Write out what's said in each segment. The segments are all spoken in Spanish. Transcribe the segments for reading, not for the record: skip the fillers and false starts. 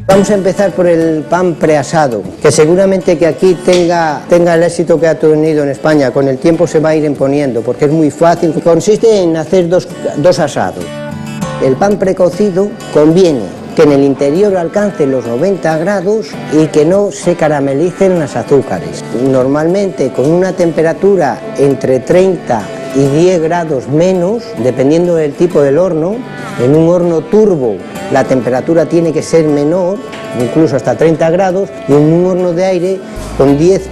Vamos a empezar por el pan preasado, que seguramente que aquí tenga el éxito que ha tenido en España. Con el tiempo se va a ir imponiendo, porque es muy fácil. Consiste en hacer dos asados. El pan precocido conviene que en el interior alcance los 90 grados y que no se caramelicen las azúcares. Normalmente con una temperatura entre 30 y 10 grados menos, dependiendo del tipo del horno. En un horno turbo la temperatura tiene que ser menor, incluso hasta 30 grados, y en un horno de aire con 10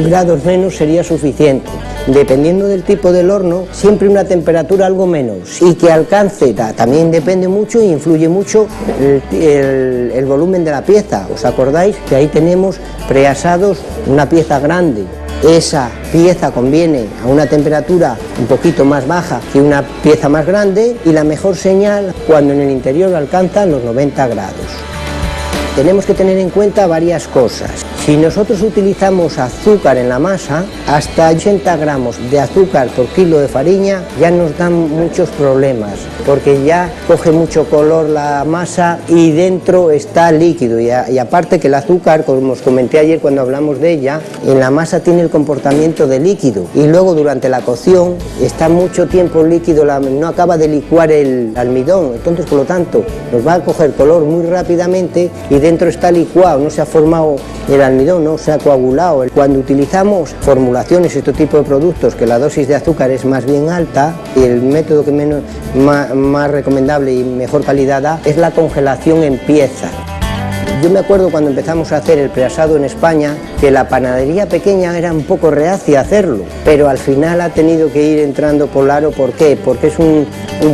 grados menos sería suficiente. Dependiendo del tipo del horno, siempre una temperatura algo menos y que alcance, también depende mucho e influye mucho el volumen de la pieza. ¿Os acordáis que ahí tenemos preasados, una pieza grande? Esa pieza conviene a una temperatura un poquito más baja que una pieza más grande y la mejor señal cuando en el interior alcanza los 90 grados. Tenemos que tener en cuenta varias cosas. Si nosotros utilizamos azúcar en la masa, hasta 80 gramos de azúcar por kilo de farina ya nos dan muchos problemas, porque ya coge mucho color la masa y dentro está líquido. Y aparte que el azúcar, como os comenté ayer cuando hablamos de ella, en la masa tiene el comportamiento de líquido y luego durante la cocción está mucho tiempo líquido, no acaba de licuar el almidón, entonces por lo tanto nos va a coger color muy rápidamente y dentro está licuado, no se ha formado el almidón, no se ha coagulado. Cuando utilizamos formulaciones, este tipo de productos, que la dosis de azúcar es más bien alta, y el método que más recomendable y mejor calidad da es la congelación en piezas. Yo me acuerdo cuando empezamos a hacer el preasado en España, que la panadería pequeña era un poco reacia a hacerlo, pero al final ha tenido que ir entrando por el aro. ¿Por qué? Porque es un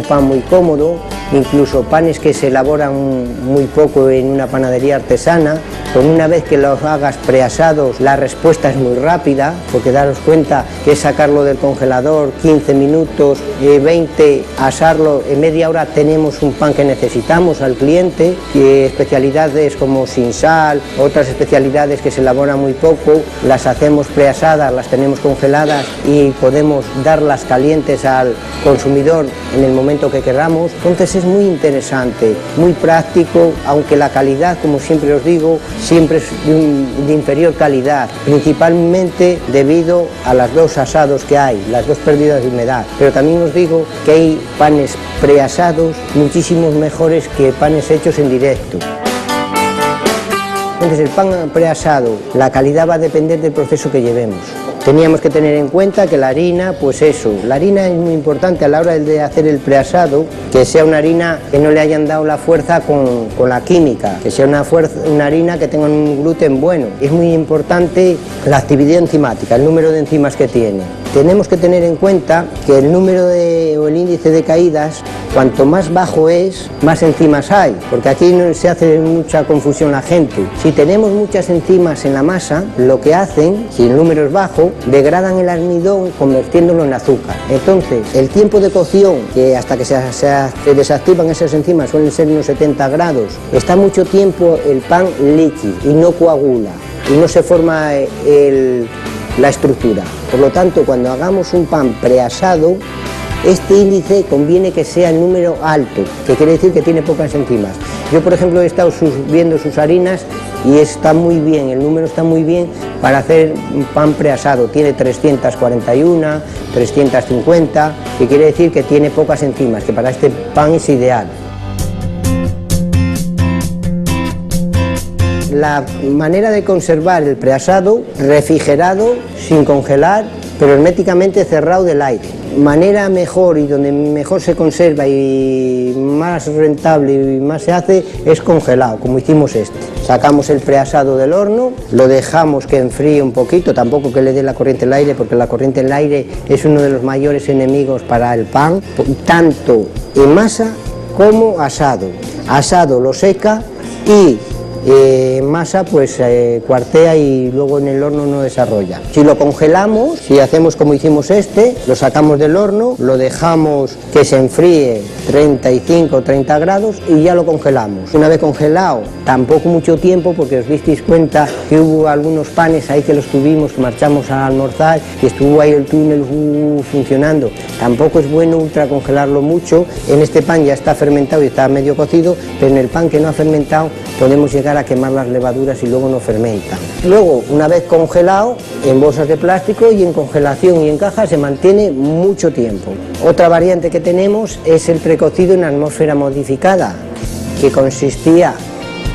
pan muy cómodo, incluso panes que se elaboran muy poco en una panadería artesana. Con una vez que los hagas preasados, la respuesta es muy rápida, porque daros cuenta que es sacarlo del congelador 15 minutos, 20, asarlo, en media hora tenemos un pan que necesitamos al cliente, y especialidades como sin sal, otras especialidades que se elaboran muy poco, las hacemos preasadas, las tenemos congeladas y podemos darlas calientes al consumidor en el momento que queramos. Entonces es muy interesante, muy práctico, aunque la calidad, como siempre os digo, siempre es de inferior calidad, principalmente debido a las dos asados que hay, las dos pérdidas de humedad. Pero también os digo que hay panes preasados muchísimos mejores que panes hechos en directo. Entonces el pan preasado, la calidad va a depender del proceso que llevemos. Teníamos que tener en cuenta que la harina, pues eso, la harina es muy importante a la hora de hacer el preasado, que sea una harina que no le hayan dado la fuerza con la química, que sea una harina que tenga un gluten bueno. Es muy importante la actividad enzimática, el número de enzimas que tiene. Tenemos que tener en cuenta que el número o el índice de caídas, cuanto más bajo es, más enzimas hay, porque aquí se hace mucha confusión la gente. Si tenemos muchas enzimas en la masa, lo que hacen, si el número es bajo, degradan el almidón convirtiéndolo en azúcar. Entonces, el tiempo de cocción, que hasta que se desactivan esas enzimas suelen ser unos 70 grados, está mucho tiempo el pan líquido y no coagula y no se forma la estructura. Por lo tanto, cuando hagamos un pan preasado, este índice conviene que sea el número alto, que quiere decir que tiene pocas enzimas. Yo, por ejemplo, he estado viendo sus harinas y está muy bien, el número está muy bien para hacer un pan preasado. Tiene 341, 350, que quiere decir que tiene pocas enzimas, que para este pan es ideal. La manera de conservar el preasado, refrigerado, sin congelar, pero herméticamente cerrado del aire. Manera mejor y donde mejor se conserva y más rentable y más se hace es congelado, como hicimos este. Sacamos el preasado del horno, lo dejamos que enfríe un poquito, tampoco que le dé la corriente al aire, porque la corriente al aire es uno de los mayores enemigos para el pan, tanto en masa como asado. Asado lo seca y masa pues cuartea y luego en el horno no desarrolla. Si lo congelamos, si hacemos como hicimos este, lo sacamos del horno, lo dejamos que se enfríe 35 o 30 grados y ya lo congelamos. Una vez congelado, tampoco mucho tiempo, porque os disteis cuenta que hubo algunos panes ahí que los tuvimos, que marchamos a almorzar y estuvo ahí el túnel funcionando. Tampoco es bueno ultra congelarlo mucho. En este pan ya está fermentado y está medio cocido, pero en el pan que no ha fermentado podemos llegar a quemar las levaduras y luego no fermentan. Luego, una vez congelado, en bolsas de plástico y en congelación y en caja se mantiene mucho tiempo. Otra variante que tenemos es el precocido en atmósfera modificada, que consistía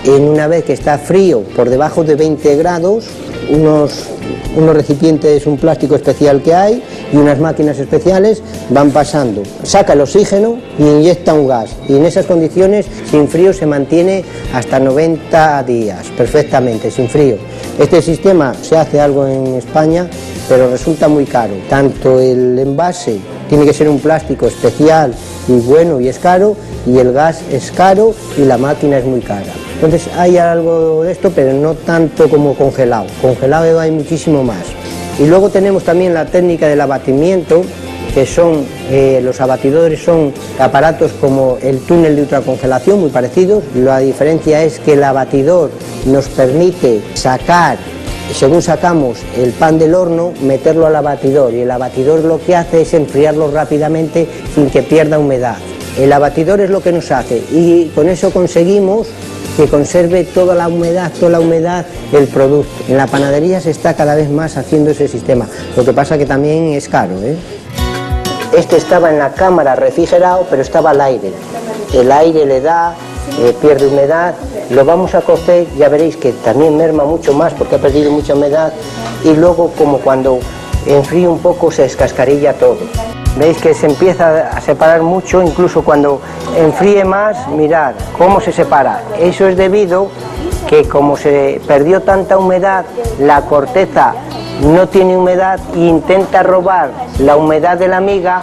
en, una vez que está frío por debajo de 20 grados, unos recipientes, un plástico especial que hay y unas máquinas especiales van pasando, saca el oxígeno y inyecta un gas, y en esas condiciones sin frío se mantiene hasta 90 días perfectamente, sin frío. Este sistema se hace algo en España, pero resulta muy caro. Tanto el envase tiene que ser un plástico especial y bueno y es caro, y el gas es caro y la máquina es muy cara. Entonces hay algo de esto, pero no tanto como congelado. Congelado hay muchísimo más. Y luego tenemos también la técnica del abatimiento, que son, los abatidores son aparatos como el túnel de ultracongelación, muy parecidos. La diferencia es que el abatidor nos permite sacar, según sacamos el pan del horno, meterlo al abatidor, y el abatidor lo que hace es enfriarlo rápidamente sin que pierda humedad. El abatidor es lo que nos hace, y con eso conseguimos que conserve toda la humedad del producto. En la panadería se está cada vez más haciendo ese sistema, lo que pasa que también es caro, ¿eh? Este estaba en la cámara refrigerado, pero estaba al aire. El aire le da, pierde humedad, lo vamos a cocer, ya veréis que también merma mucho más porque ha perdido mucha humedad, y luego, como cuando enfríe un poco, se descascarilla todo. Veis que se empieza a separar mucho, incluso cuando enfríe más, mirad cómo se separa. Eso es debido que, como se perdió tanta humedad, la corteza no tiene humedad e intenta robar la humedad de la miga,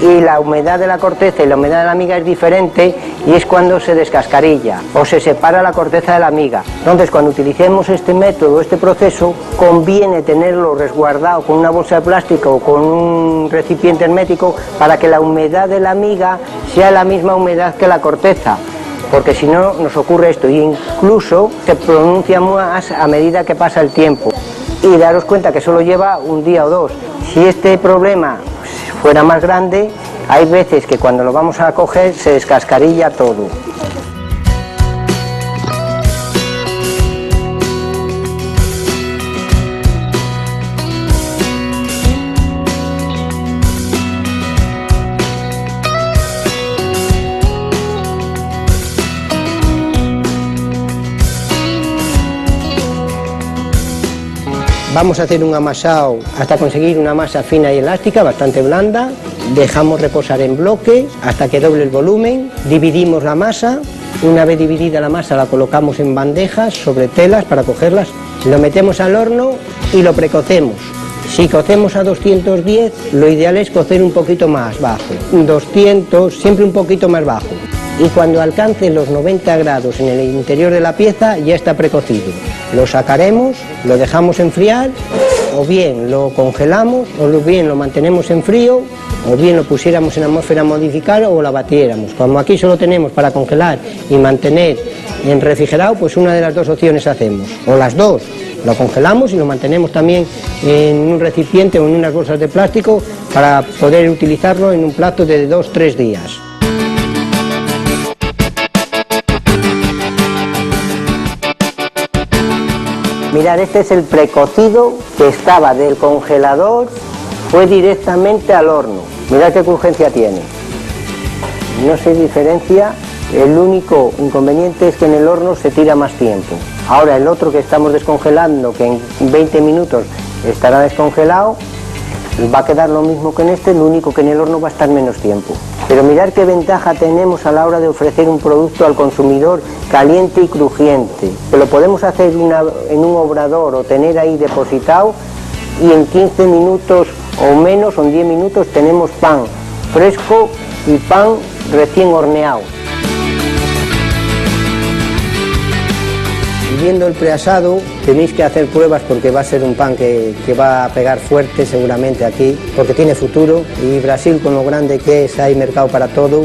y la humedad de la corteza y la humedad de la miga es diferente, y es cuando se descascarilla o se separa la corteza de la miga. Entonces, cuando utilicemos este método, este proceso, conviene tenerlo resguardado con una bolsa de plástico o con un recipiente hermético, para que la humedad de la miga sea la misma humedad que la corteza, porque si no nos ocurre esto, y incluso se pronuncia más a medida que pasa el tiempo. Y daros cuenta que solo lleva un día o dos. Si este problema fuera más grande, hay veces que cuando lo vamos a coger se descascarilla todo. Vamos a hacer un amasado hasta conseguir una masa fina y elástica, bastante blanda. Dejamos reposar en bloque hasta que doble el volumen. Dividimos la masa. Una vez dividida la masa, la colocamos en bandejas sobre telas para cogerlas. Lo metemos al horno y lo precocemos. Si cocemos a 210, lo ideal es cocer un poquito más bajo. 200, siempre un poquito más bajo. Y cuando alcance los 90 grados en el interior de la pieza, ya está precocido. Lo sacaremos, lo dejamos enfriar, o bien lo congelamos, o bien lo mantenemos en frío, o bien lo pusiéramos en atmósfera modificada o la batiéramos. Como aquí solo tenemos para congelar y mantener en refrigerado, pues una de las dos opciones hacemos, o las dos. Lo congelamos y lo mantenemos también en un recipiente o en unas bolsas de plástico para poder utilizarlo en un plato de 2-3 días. Mirad, este es el precocido que estaba del congelador, fue directamente al horno. Mirad qué crujencia tiene. No se diferencia, el único inconveniente es que en el horno se tira más tiempo. Ahora el otro que estamos descongelando, que en 20 minutos estará descongelado, va a quedar lo mismo que en este, lo único que en el horno va a estar menos tiempo. Pero mirad qué ventaja tenemos a la hora de ofrecer un producto al consumidor caliente y crujiente. Que lo podemos hacer en un obrador o tener ahí depositado, y en 15 minutos o menos, o en 10 minutos, tenemos pan fresco y pan recién horneado. Viendo el preasado, tenéis que hacer pruebas porque va a ser un pan que va a pegar fuerte seguramente aquí, porque tiene futuro, y Brasil, con lo grande que es, hay mercado para todo.